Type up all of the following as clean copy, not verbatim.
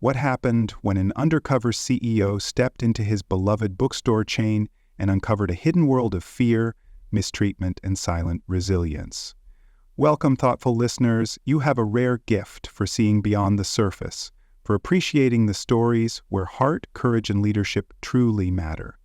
What happened when an undercover CEO stepped into his beloved bookstore chain and uncovered a hidden world of fear, mistreatment, and silent resilience? Welcome, thoughtful listeners. You have a rare gift for seeing beyond the surface, for appreciating the stories where heart, courage, and leadership truly matter.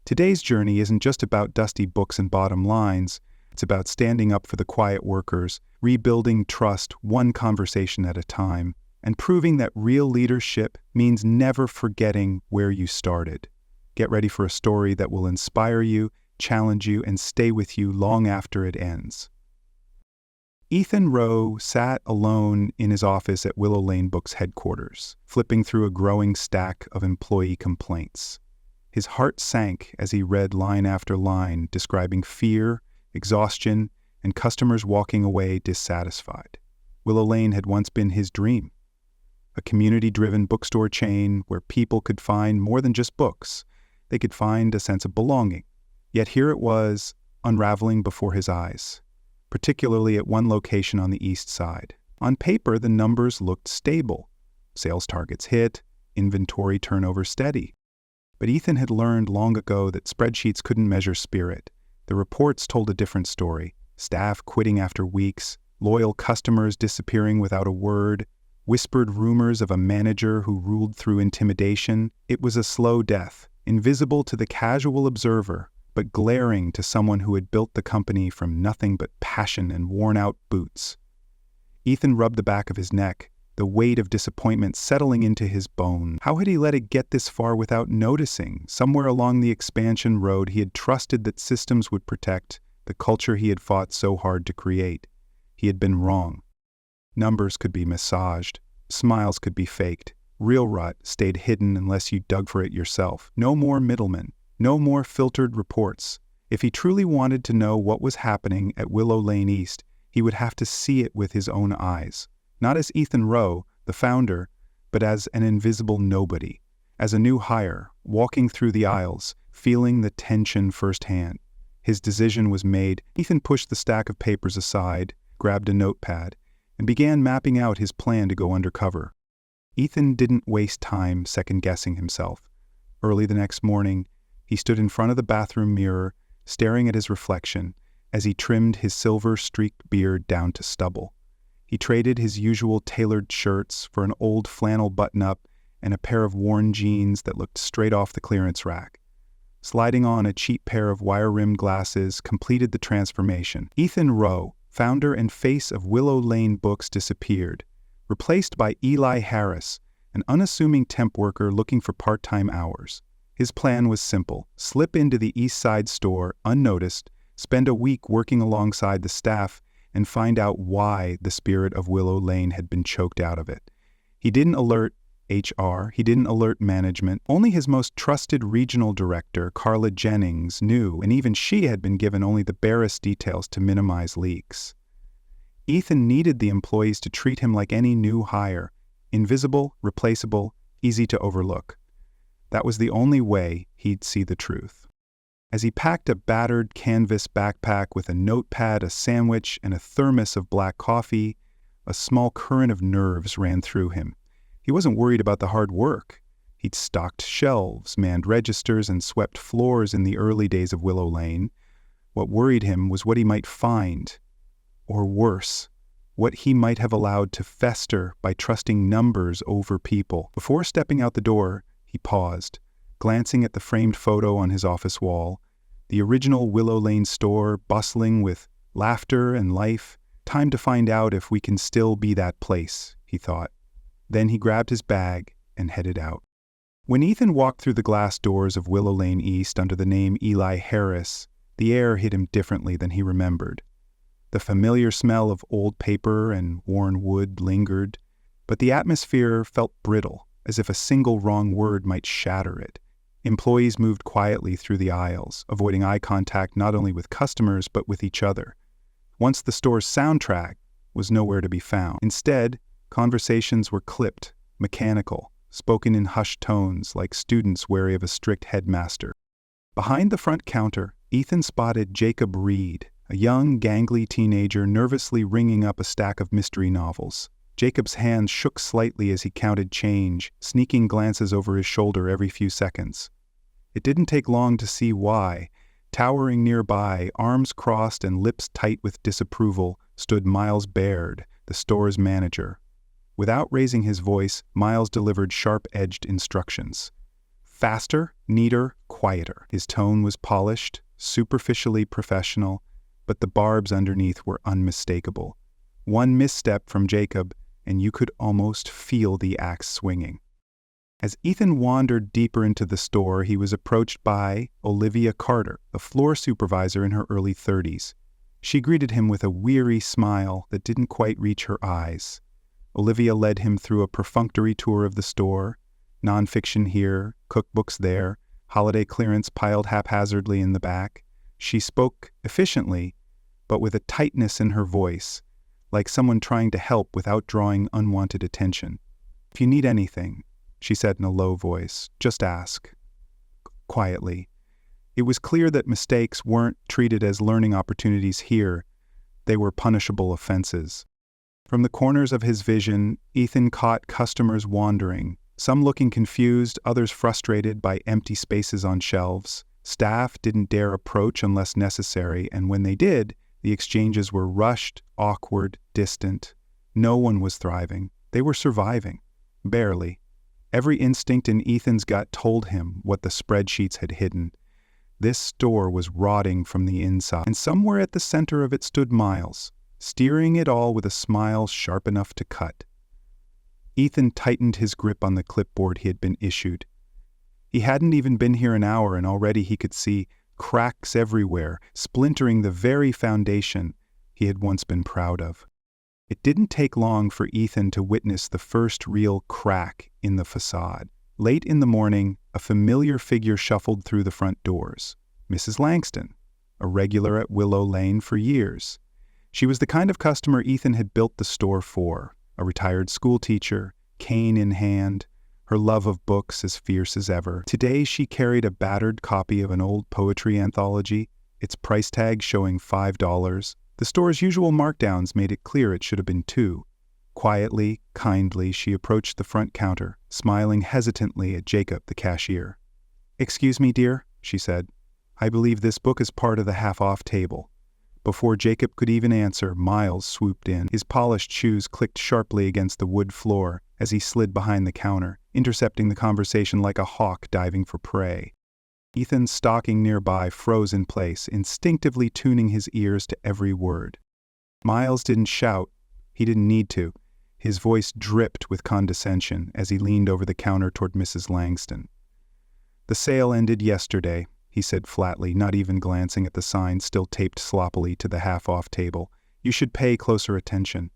Today's journey isn't just about dusty books and bottom lines. It's about standing up for the quiet workers, rebuilding trust one conversation at a time, and proving that real leadership means never forgetting where you started. Get ready for a story that will inspire you, challenge you, and stay with you long after it ends. Ethan Rowe sat alone in his office at Willow Lane Books headquarters, flipping through a growing stack of employee complaints. His heart sank as he read line after line describing fear, exhaustion, and customers walking away dissatisfied. Willow Lane had once been his dream, a community-driven bookstore chain where people could find more than just books. They could find a sense of belonging. Yet here it was, unraveling before his eyes, particularly at one location on the east side. On paper, the numbers looked stable. Sales targets hit, inventory turnover steady. But Ethan had learned long ago that spreadsheets couldn't measure spirit. The reports told a different story. Staff quitting after weeks, loyal customers disappearing without a word, whispered rumors of a manager who ruled through intimidation. It was a slow death, invisible to the casual observer, but glaring to someone who had built the company from nothing but passion and worn-out boots. Ethan rubbed the back of his neck, the weight of disappointment settling into his bones. How had he let it get this far without noticing? Somewhere along the expansion road, he had trusted that systems would protect the culture he had fought so hard to create. He had been wrong. Numbers could be massaged, smiles could be faked. Real rot stayed hidden unless you dug for it yourself. No more middlemen, no more filtered reports. If he truly wanted to know what was happening at Willow Lane East, he would have to see it with his own eyes. Not as Ethan Rowe, the founder, but as an invisible nobody, as a new hire, walking through the aisles, feeling the tension firsthand. His decision was made. Ethan pushed the stack of papers aside, grabbed a notepad, and began mapping out his plan to go undercover. Ethan didn't waste time second-guessing himself. Early the next morning, he stood in front of the bathroom mirror, staring at his reflection as he trimmed his silver-streaked beard down to stubble. He traded his usual tailored shirts for an old flannel button-up and a pair of worn jeans that looked straight off the clearance rack. Sliding on a cheap pair of wire-rimmed glasses completed the transformation. Ethan Rowe, founder and face of Willow Lane Books, disappeared, replaced by Eli Harris, an unassuming temp worker looking for part-time hours. His plan was simple: slip into the East Side store unnoticed, spend a week working alongside the staff, and find out why the spirit of Willow Lane had been choked out of it. He didn't alert HR, he didn't alert management. Only his most trusted regional director, Carla Jennings, knew, and even she had been given only the barest details to minimize leaks. Ethan needed the employees to treat him like any new hire, invisible, replaceable, easy to overlook. That was the only way he'd see the truth. As he packed a battered canvas backpack with a notepad, a sandwich, and a thermos of black coffee, a small current of nerves ran through him. He wasn't worried about the hard work. He'd stocked shelves, manned registers, and swept floors in the early days of Willow Lane. What worried him was what he might find, or worse, what he might have allowed to fester by trusting numbers over people. Before stepping out the door, he paused, glancing at the framed photo on his office wall, the original Willow Lane store bustling with laughter and life. Time to find out if we can still be that place, he thought. Then he grabbed his bag and headed out. When Ethan walked through the glass doors of Willow Lane East under the name Eli Harris, the air hit him differently than he remembered. The familiar smell of old paper and worn wood lingered, but the atmosphere felt brittle, as if a single wrong word might shatter it. Employees moved quietly through the aisles, avoiding eye contact not only with customers but with each other. Once the store's soundtrack was nowhere to be found. Instead, conversations were clipped, mechanical, spoken in hushed tones like students wary of a strict headmaster. Behind the front counter, Ethan spotted Jacob Reed, a young, gangly teenager nervously ringing up a stack of mystery novels. Jacob's hands shook slightly as he counted change, sneaking glances over his shoulder every few seconds. It didn't take long to see why. Towering nearby, arms crossed and lips tight with disapproval, stood Miles Baird, the store's manager. Without raising his voice, Miles delivered sharp-edged instructions. Faster, neater, quieter. His tone was polished, superficially professional, but the barbs underneath were unmistakable. One misstep from Jacob, and you could almost feel the axe swinging. As Ethan wandered deeper into the store, he was approached by Olivia Carter, a floor supervisor in her early 30s. She greeted him with a weary smile that didn't quite reach her eyes. Olivia led him through a perfunctory tour of the store, nonfiction here, cookbooks there, holiday clearance piled haphazardly in the back. She spoke efficiently, but with a tightness in her voice, like someone trying to help without drawing unwanted attention. "If you need anything," she said in a low voice, "just ask." Quietly. It was clear that mistakes weren't treated as learning opportunities here. They were punishable offenses. From the corners of his vision, Ethan caught customers wandering, some looking confused, others frustrated by empty spaces on shelves. Staff didn't dare approach unless necessary, and when they did, the exchanges were rushed, awkward, distant. No one was thriving. They were surviving. Barely. Every instinct in Ethan's gut told him what the spreadsheets had hidden. This store was rotting from the inside, and somewhere at the center of it stood Miles, steering it all with a smile sharp enough to cut. Ethan tightened his grip on the clipboard he had been issued. He hadn't even been here an hour, and already he could see cracks everywhere, splintering the very foundation he had once been proud of. It didn't take long for Ethan to witness the first real crack in the facade. Late in the morning, a familiar figure shuffled through the front doors. Mrs. Langston, a regular at Willow Lane for years. She was the kind of customer Ethan had built the store for, a retired schoolteacher, cane in hand, her love of books as fierce as ever. Today she carried a battered copy of an old poetry anthology, its price tag showing $5. The store's usual markdowns made it clear it should have been $2. Quietly, kindly, she approached the front counter, smiling hesitantly at Jacob, the cashier. "Excuse me, dear," she said. "I believe this book is part of the half-off table." Before Jacob could even answer, Miles swooped in. His polished shoes clicked sharply against the wood floor as he slid behind the counter, intercepting the conversation like a hawk diving for prey. Ethan, stalking nearby, froze in place, instinctively tuning his ears to every word. Miles didn't shout. He didn't need to. His voice dripped with condescension as he leaned over the counter toward Mrs. Langston. "The sale ended yesterday," he said flatly, not even glancing at the sign still taped sloppily to the half-off table. "You should pay closer attention."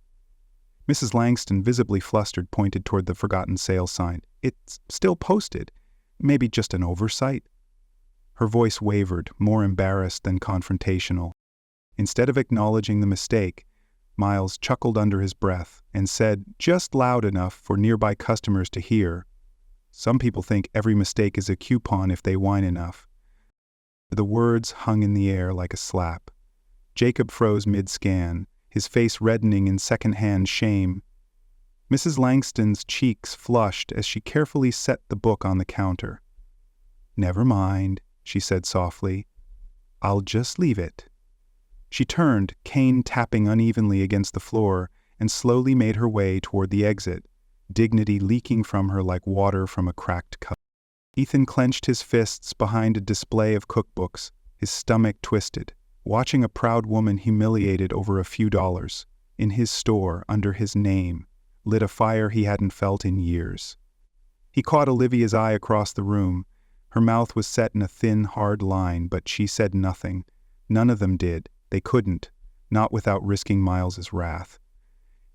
Mrs. Langston, visibly flustered, pointed toward the forgotten sale sign. "It's still posted. Maybe just an oversight." Her voice wavered, more embarrassed than confrontational. Instead of acknowledging the mistake, Miles chuckled under his breath and said, just loud enough for nearby customers to hear, "Some people think every mistake is a coupon if they whine enough." The words hung in the air like a slap. Jacob froze mid-scan, his face reddening in second-hand shame. Mrs. Langston's cheeks flushed as she carefully set the book on the counter. "Never mind," she said softly. "I'll just leave it." She turned, cane tapping unevenly against the floor, and slowly made her way toward the exit, dignity leaking from her like water from a cracked cup. Ethan clenched his fists behind a display of cookbooks, his stomach twisted, watching a proud woman humiliated over a few dollars, in his store, under his name, lit a fire he hadn't felt in years. He caught Olivia's eye across the room. Her mouth was set in a thin, hard line, but she said nothing. None of them did. They couldn't, not without risking Miles's wrath.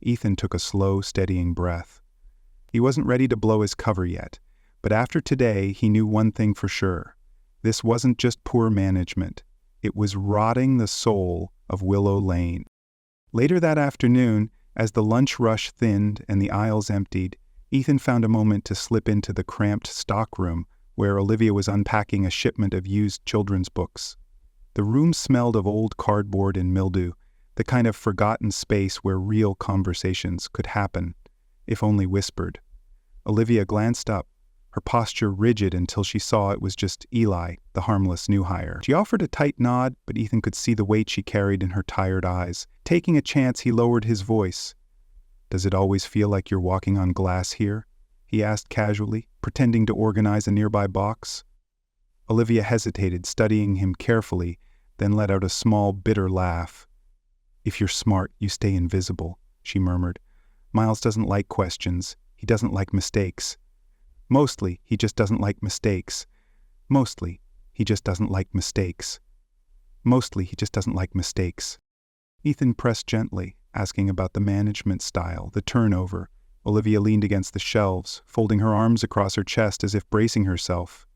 Ethan took a slow, steadying breath. He wasn't ready to blow his cover yet, but after today he knew one thing for sure. This wasn't just poor management. It was rotting the soul of Willow Lane. Later that afternoon, as the lunch rush thinned and the aisles emptied, Ethan found a moment to slip into the cramped stockroom where Olivia was unpacking a shipment of used children's books. The room smelled of old cardboard and mildew, the kind of forgotten space where real conversations could happen, if only whispered. Olivia glanced up, her posture rigid until she saw it was just Eli, the harmless new hire. She offered a tight nod, but Ethan could see the weight she carried in her tired eyes. Taking a chance, he lowered his voice. "Does it always feel like you're walking on glass here?" he asked casually, pretending to organize a nearby box. Olivia hesitated, studying him carefully, then let out a small, bitter laugh. "If you're smart, you stay invisible," she murmured. "Miles doesn't like questions. He doesn't like mistakes. Mostly, he just doesn't like mistakes. Mostly, he just doesn't like mistakes. Mostly, he just doesn't like mistakes." Ethan pressed gently, asking about the management style, the turnover. Olivia leaned against the shelves, folding her arms across her chest as if bracing herself.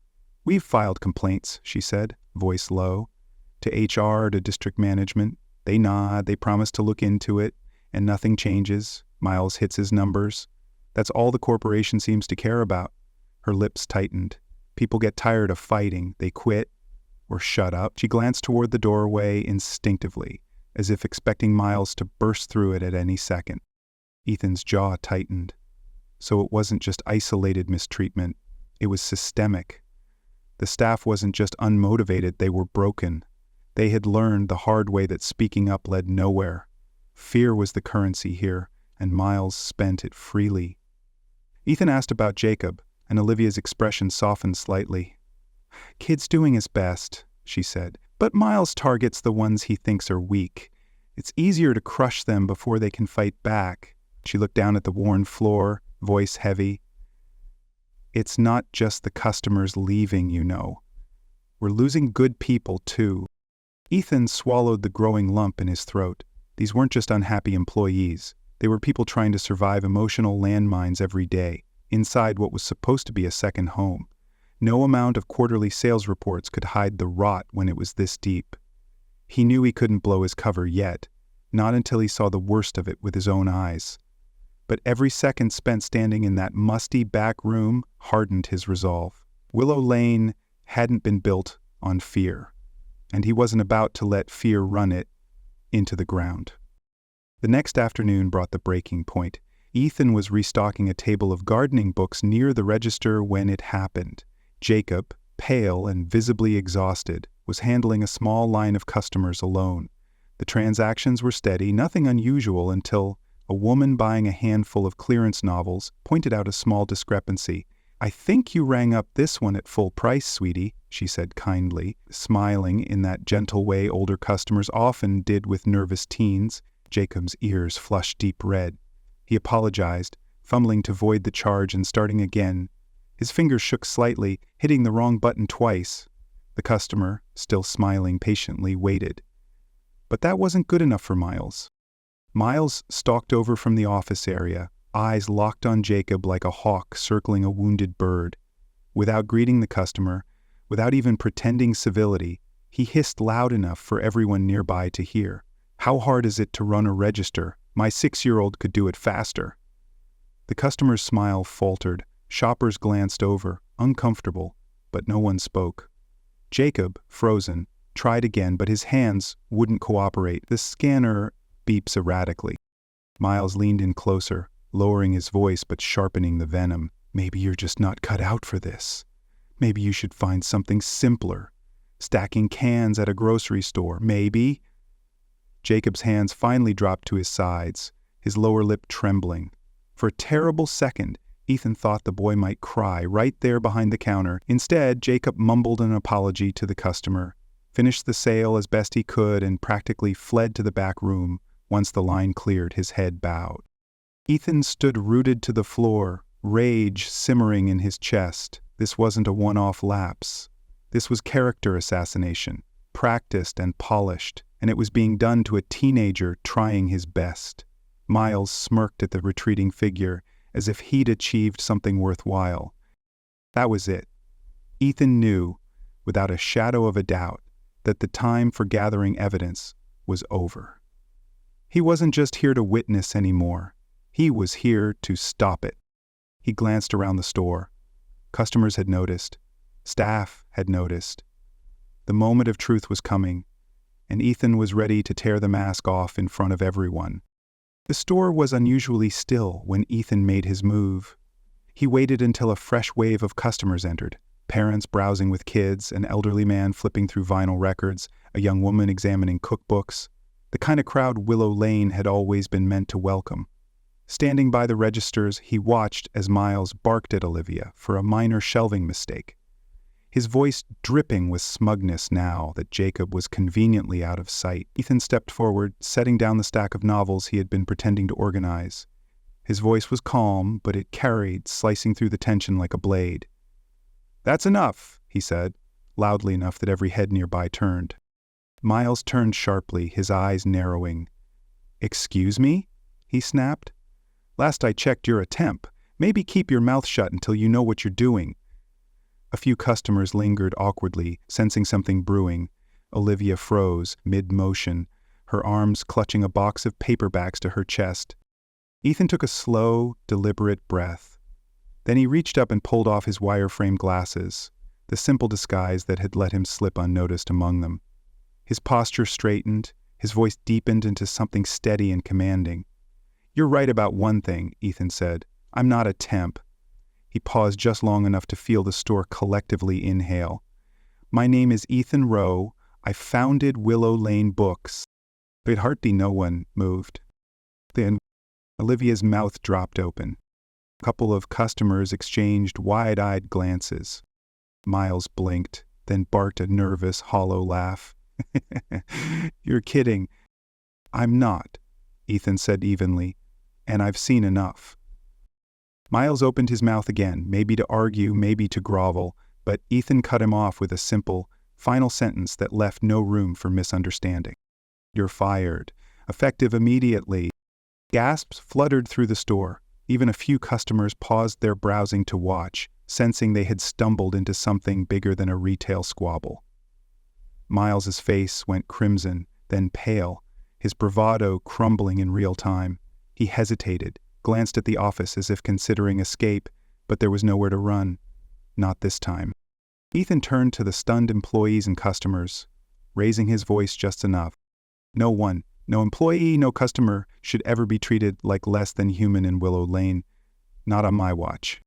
"We've filed complaints," she said, voice low. "To HR, to district management. They nod, they promise to look into it, and nothing changes. Miles hits his numbers. That's all the corporation seems to care about." Her lips tightened. "People get tired of fighting. They quit or shut up." She glanced toward the doorway instinctively, as if expecting Miles to burst through it at any second. Ethan's jaw tightened. So it wasn't just isolated mistreatment. It was systemic. The staff wasn't just unmotivated, they were broken. They had learned the hard way that speaking up led nowhere. Fear was the currency here, and Miles spent it freely. Ethan asked about Jacob, and Olivia's expression softened slightly. "Kid's doing his best," she said, "but Miles targets the ones he thinks are weak. It's easier to crush them before they can fight back." She looked down at the worn floor, voice heavy. "It's not just the customers leaving, you know. We're losing good people, too." Ethan swallowed the growing lump in his throat. These weren't just unhappy employees. They were people trying to survive emotional landmines every day, inside what was supposed to be a second home. No amount of quarterly sales reports could hide the rot when it was this deep. He knew he couldn't blow his cover yet, not until he saw the worst of it with his own eyes. But every second spent standing in that musty back room hardened his resolve. Willow Lane hadn't been built on fear, and he wasn't about to let fear run it into the ground. The next afternoon brought the breaking point. Ethan was restocking a table of gardening books near the register when it happened. Jacob, pale and visibly exhausted, was handling a small line of customers alone. The transactions were steady, nothing unusual until a woman buying a handful of clearance novels pointed out a small discrepancy. "I think you rang up this one at full price, sweetie," she said kindly, smiling in that gentle way older customers often did with nervous teens. Jacob's ears flushed deep red. He apologized, fumbling to void the charge and starting again. His fingers shook slightly, hitting the wrong button twice. The customer, still smiling patiently, waited. But that wasn't good enough for Miles. Miles stalked over from the office area, eyes locked on Jacob like a hawk circling a wounded bird. Without greeting the customer, without even pretending civility, he hissed loud enough for everyone nearby to hear. "How hard is it to run a register? My 6-year-old could do it faster." The customer's smile faltered. Shoppers glanced over, uncomfortable, but no one spoke. Jacob, frozen, tried again, but his hands wouldn't cooperate. The scanner beeps erratically. Miles leaned in closer, lowering his voice but sharpening the venom. "Maybe you're just not cut out for this. Maybe you should find something simpler. Stacking cans at a grocery store, maybe." Jacob's hands finally dropped to his sides, his lower lip trembling. For a terrible second, Ethan thought the boy might cry right there behind the counter. Instead, Jacob mumbled an apology to the customer, finished the sale as best he could, and practically fled to the back room. Once the line cleared, his head bowed. Ethan stood rooted to the floor, rage simmering in his chest. This wasn't a one-off lapse. This was character assassination, practiced and polished, and it was being done to a teenager trying his best. Miles smirked at the retreating figure, as if he'd achieved something worthwhile. That was it. Ethan knew, without a shadow of a doubt, that the time for gathering evidence was over. He wasn't just here to witness anymore. He was here to stop it. He glanced around the store. Customers had noticed. Staff had noticed. The moment of truth was coming, and Ethan was ready to tear the mask off in front of everyone. The store was unusually still when Ethan made his move. He waited until a fresh wave of customers entered. Parents browsing with kids, an elderly man flipping through vinyl records, a young woman examining cookbooks. The kind of crowd Willow Lane had always been meant to welcome. Standing by the registers, he watched as Miles barked at Olivia for a minor shelving mistake. His voice dripping with smugness now that Jacob was conveniently out of sight. Ethan stepped forward, setting down the stack of novels he had been pretending to organize. His voice was calm, but it carried, slicing through the tension like a blade. "That's enough," he said, loudly enough that every head nearby turned. Miles turned sharply, his eyes narrowing. "Excuse me?" he snapped. "Last I checked, you're a temp. Maybe keep your mouth shut until you know what you're doing." A few customers lingered awkwardly, sensing something brewing. Olivia froze, mid-motion, her arms clutching a box of paperbacks to her chest. Ethan took a slow, deliberate breath. Then he reached up and pulled off his wire-frame glasses, the simple disguise that had let him slip unnoticed among them. His posture straightened, his voice deepened into something steady and commanding. "You're right about one thing," Ethan said. "I'm not a temp." He paused just long enough to feel the store collectively inhale. "My name is Ethan Rowe. I founded Willow Lane Books." But hardly no one moved. Then Olivia's mouth dropped open. A couple of customers exchanged wide-eyed glances. Miles blinked, then barked a nervous, hollow laugh. "You're kidding." "I'm not," Ethan said evenly, "and I've seen enough." Miles opened his mouth again, maybe to argue, maybe to grovel, but Ethan cut him off with a simple, final sentence that left no room for misunderstanding. "You're fired. Effective immediately." Gasps fluttered through the store. Even a few customers paused their browsing to watch, sensing they had stumbled into something bigger than a retail squabble. Miles's face went crimson, then pale, his bravado crumbling in real time. He hesitated, glanced at the office as if considering escape, but there was nowhere to run. Not this time. Ethan turned to the stunned employees and customers, raising his voice just enough. "No one, no employee, no customer should ever be treated like less than human in Willow Lane. Not on my watch."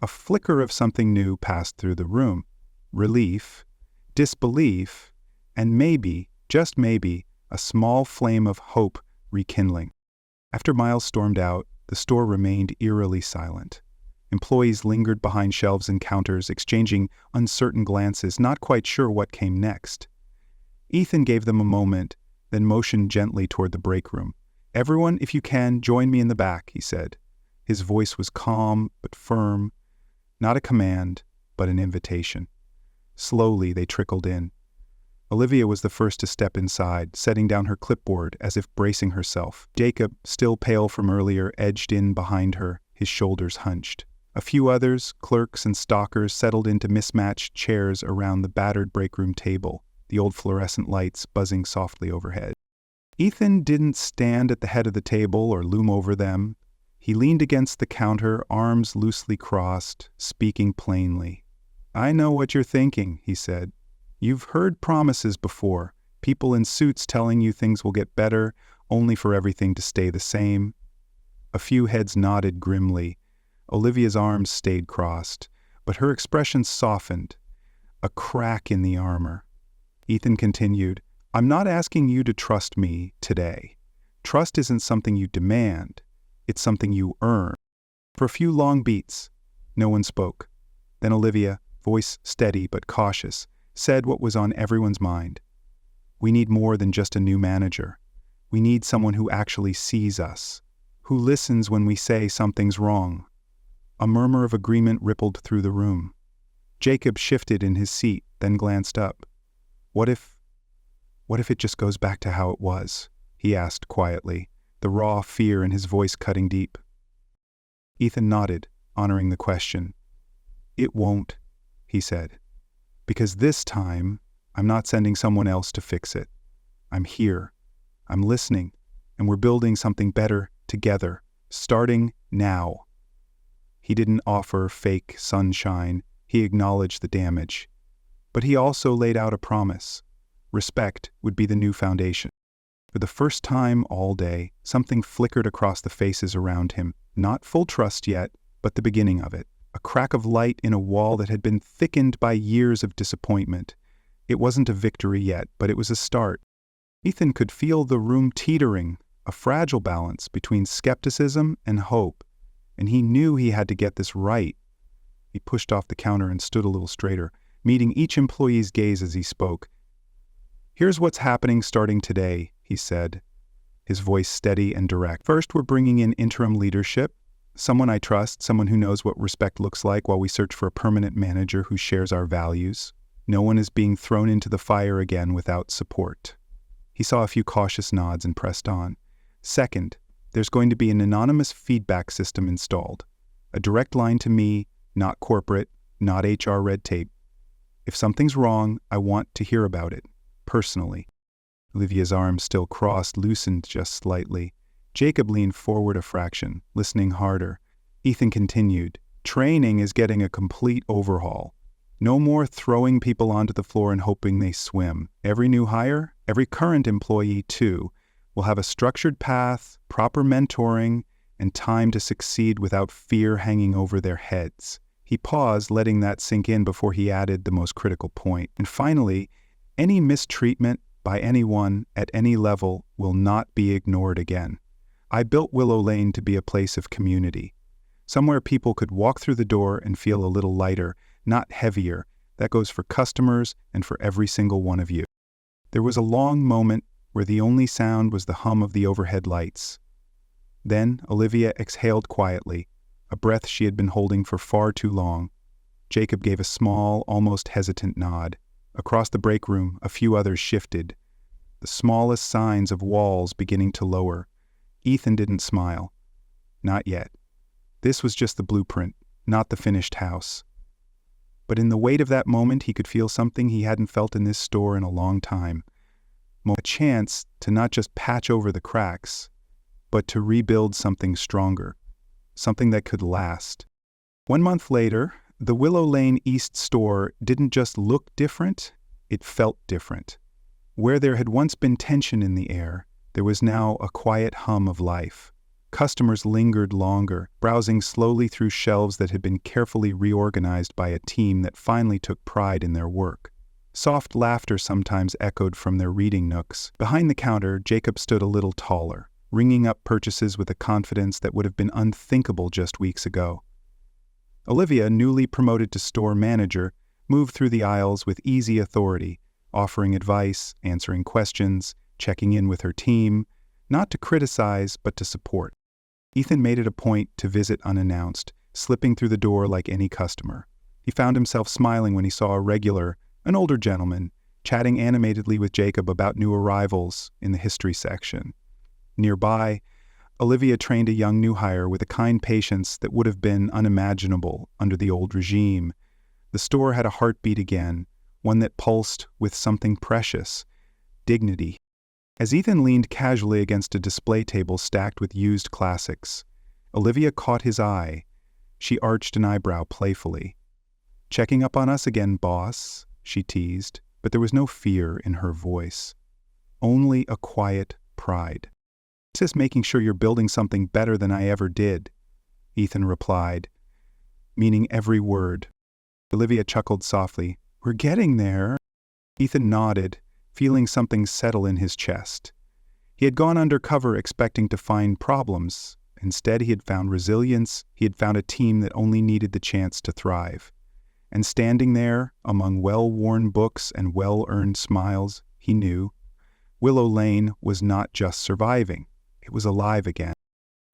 A flicker of something new passed through the room. Relief, disbelief, and maybe, just maybe, a small flame of hope rekindling. After Miles stormed out, the store remained eerily silent. Employees lingered behind shelves and counters, exchanging uncertain glances, not quite sure what came next. Ethan gave them a moment, then motioned gently toward the break room. "Everyone, if you can, join me in the back," he said. His voice was calm but firm, not a command, but an invitation. Slowly they trickled in. Olivia was the first to step inside, setting down her clipboard as if bracing herself. Jacob, still pale from earlier, edged in behind her, his shoulders hunched. A few others, clerks and stalkers, settled into mismatched chairs around the battered breakroom table, the old fluorescent lights buzzing softly overhead. Ethan didn't stand at the head of the table or loom over them. He leaned against the counter, arms loosely crossed, speaking plainly. "I know what you're thinking," he said. "You've heard promises before, people in suits telling you things will get better, only for everything to stay the same." A few heads nodded grimly. Olivia's arms stayed crossed, but her expression softened. A crack in the armor. Ethan continued, "I'm not asking you to trust me today. Trust isn't something you demand. It's something you earn." For a few long beats, no one spoke. Then Olivia, voice steady but cautious, said what was on everyone's mind. "We need more than just a new manager. We need someone who actually sees us, who listens when we say something's wrong." A murmur of agreement rippled through the room. Jacob shifted in his seat, then glanced up. What if it just goes back to how it was?" he asked quietly, the raw fear in his voice cutting deep. Ethan nodded, honoring the question. "It won't," he said. "Because this time, I'm not sending someone else to fix it. I'm here. I'm listening, and we're building something better together, starting now." He didn't offer fake sunshine. He acknowledged the damage. But he also laid out a promise. Respect would be the new foundation. For the first time all day, something flickered across the faces around him. Not full trust yet, but the beginning of it. A crack of light in a wall that had been thickened by years of disappointment. It wasn't a victory yet, but it was a start. Ethan could feel the room teetering, a fragile balance between skepticism and hope, and he knew he had to get this right. He pushed off the counter and stood a little straighter, meeting each employee's gaze as he spoke. "Here's what's happening starting today," he said, his voice steady and direct. "First, we're bringing in interim leadership, someone I trust, someone who knows what respect looks like while we search for a permanent manager who shares our values. No one is being thrown into the fire again without support." He saw a few cautious nods and pressed on. "Second, there's going to be an anonymous feedback system installed. A direct line to me, not corporate, not HR red tape. If something's wrong, I want to hear about it, personally." Olivia's arms, still crossed, loosened just slightly. Jacob leaned forward a fraction, listening harder. Ethan continued, "Training is getting a complete overhaul. No more throwing people onto the floor and hoping they swim. Every new hire, every current employee too, will have a structured path, proper mentoring, and time to succeed without fear hanging over their heads." He paused, letting that sink in before he added the most critical point. "And finally, any mistreatment by anyone at any level will not be ignored again. I built Willow Lane to be a place of community, somewhere people could walk through the door and feel a little lighter, not heavier. That goes for customers and for every single one of you." There was a long moment where the only sound was the hum of the overhead lights. Then Olivia exhaled quietly, a breath she had been holding for far too long. Jacob gave a small, almost hesitant nod. Across the break room, a few others shifted, the smallest signs of walls beginning to lower. Ethan didn't smile. Not yet. This was just the blueprint, not the finished house. But in the weight of that moment, he could feel something he hadn't felt in this store in a long time. A chance to not just patch over the cracks, but to rebuild something stronger, something that could last. 1 month later, the Willow Lane East store didn't just look different, it felt different. Where there had once been tension in the air, there was now a quiet hum of life. Customers lingered longer, browsing slowly through shelves that had been carefully reorganized by a team that finally took pride in their work. Soft laughter sometimes echoed from their reading nooks. Behind the counter, Jacob stood a little taller, ringing up purchases with a confidence that would have been unthinkable just weeks ago. Olivia, newly promoted to store manager, moved through the aisles with easy authority, offering advice, answering questions, checking in with her team, not to criticize, but to support. Ethan made it a point to visit unannounced, slipping through the door like any customer. He found himself smiling when he saw a regular, an older gentleman, chatting animatedly with Jacob about new arrivals in the history section. Nearby, Olivia trained a young new hire with a kind patience that would have been unimaginable under the old regime. The store had a heartbeat again, one that pulsed with something precious, dignity. As Ethan leaned casually against a display table stacked with used classics, Olivia caught his eye. She arched an eyebrow playfully. "Checking up on us again, boss," she teased, but there was no fear in her voice. Only a quiet pride. "Just making sure you're building something better than I ever did," Ethan replied, meaning every word. Olivia chuckled softly. "We're getting there." Ethan nodded, feeling something settle in his chest. He had gone undercover expecting to find problems. Instead, he had found resilience. He had found a team that only needed the chance to thrive. And standing there, among well-worn books and well-earned smiles, he knew Willow Lane was not just surviving. It was alive again.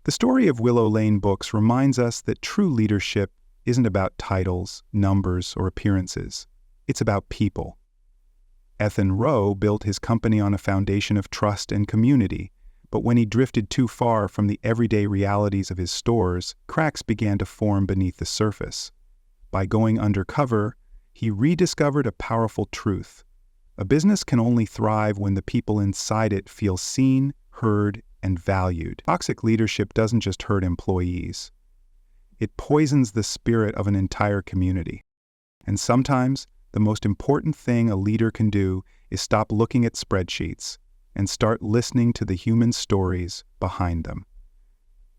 The story of Willow Lane Books reminds us that true leadership isn't about titles, numbers, or appearances. It's about people. Ethan Rowe built his company on a foundation of trust and community, but when he drifted too far from the everyday realities of his stores, cracks began to form beneath the surface. By going undercover, he rediscovered a powerful truth. A business can only thrive when the people inside it feel seen, heard, and valued. Toxic leadership doesn't just hurt employees. It poisons the spirit of an entire community. And sometimes, the most important thing a leader can do is stop looking at spreadsheets and start listening to the human stories behind them.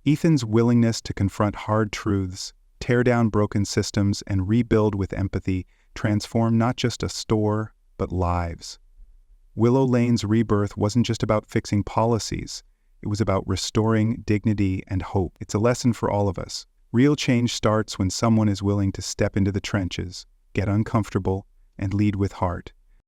Ethan's willingness to confront hard truths, tear down broken systems, and rebuild with empathy transformed not just a store, but lives. Willow Lane's rebirth wasn't just about fixing policies. It was about restoring dignity and hope. It's a lesson for all of us. Real change starts when someone is willing to step into the trenches, get uncomfortable, and lead with heart.